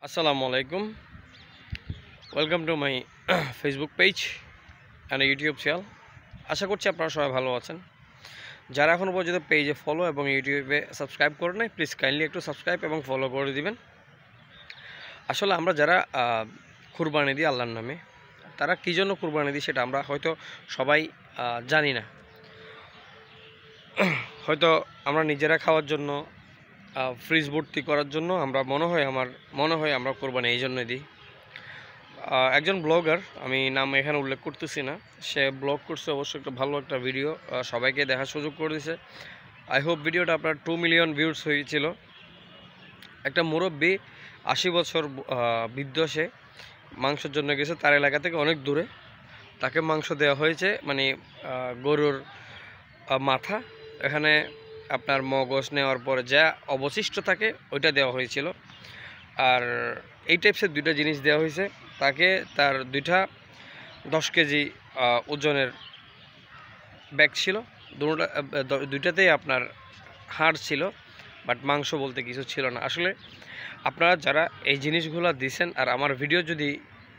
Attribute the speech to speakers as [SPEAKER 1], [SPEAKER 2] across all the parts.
[SPEAKER 1] আসসালামু আলাইকুম। Welcome to my Facebook page and YouTube channel. আশা করছি আপনারা সবাই ভালো আছেন। যারা এখনও পর্যন্ত পেজে ফলো এবং ইউটিউবে সাবস্ক্রাইব করে নাই, প্লিজ কাইন্ডলি একটু সাবস্ক্রাইব এবং ফলো করে দিবেন। আসলে আমরা যারা কুরবানি দিই আল্লাহর নামে, তারা কী জন্য কুরবানি দিই সেটা আমরা হয়তো সবাই জানি না। হয়তো আমরা নিজেরা খাওয়ার জন্য, ফ্রিজ ভর্তি করার জন্য আমরা মনে হয় আমরা কুরবানি এই জন্যই দিই। একজন ব্লগার, আমি নাম এখানে উল্লেখ করতেছি না, সে ব্লগ করছে অবশ্যই একটা ভালো একটা ভিডিও, সবাইকে দেখার সুযোগ করে দিয়েছে। আই হোপ ভিডিওটা আপনার 2 মিলিয়ন ভিউজ হয়েছিল। একটা মুরব্বী 80 বছর বৃদ্ধ, সে মাংসের জন্য গেছে তার এলাকা থেকে অনেক দূরে। তাকে মাংস দেওয়া হয়েছে, মানে গরুর মাথা, এখানে আপনার মগজ নেওয়ার পরে যা অবশিষ্ট থাকে ওইটা দেওয়া হয়েছিল। আর এই টাইপসের দুইটা জিনিস দেওয়া হয়েছে তাকে। তার 10 কেজি ওজনের ব্যাগ ছিল, দুইটাতেই আপনার হাড় ছিল, বাট মাংস বলতে কিছু ছিল না। আসলে আপনারা যারা এই জিনিসগুলো দিছেন, আর আমার ভিডিও যদি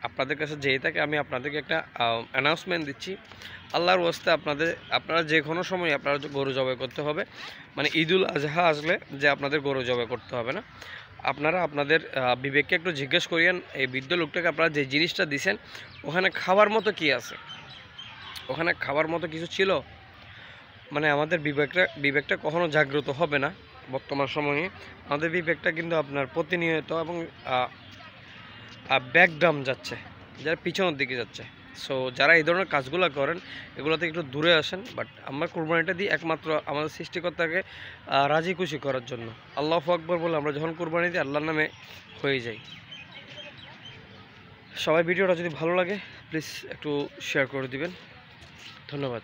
[SPEAKER 1] আপনাদের কাছে যেয়ে থাকে, আমি আপনাদেরকে একটা অ্যানাউন্সমেন্ট দিচ্ছি। আল্লাহর ওয়াস্তে আপনারা যে কোনো সময় আপনারা গরু জবাই করতে হবে, মানে ঈদুল আজহা আসলে যে আপনাদের গরু জবাই করতে হবে না। আপনারা আপনাদের বিবেককে একটু জিজ্ঞেস করিয়েন, এই বৃদ্ধ লোকটাকে আপনারা যে জিনিসটা দিছেন ওখানে খাবার মতো কি আছে, ওখানে খাবার মতো কিছু ছিল? মানে আমাদের বিবেকটা কখনো জাগ্রত হবে না। বর্তমান সময়ে আমাদের বিবেকটা কিন্তু আপনার প্রতিনিয়ত এবং ব্যাকডাউন যাচ্ছে, যারা পিছনের দিকে যাচ্ছে। সো যারা এই ধরনের কাজগুলো করেন, এগুলো থেকে একটু দূরে আসেন। বাট আমরা কুরবানিটা দিই একমাত্র আমাদের সৃষ্টিকর্তাকে রাজি খুশি করার জন্য। আল্লাহু আকবার বলে আমরা যখন কুরবানি দিই, আল্লাহর নামে হয়ে যাই। সবাই ভিডিওটা যদি ভালো লাগে প্লিজ একটু শেয়ার করে দিবেন। ধন্যবাদ।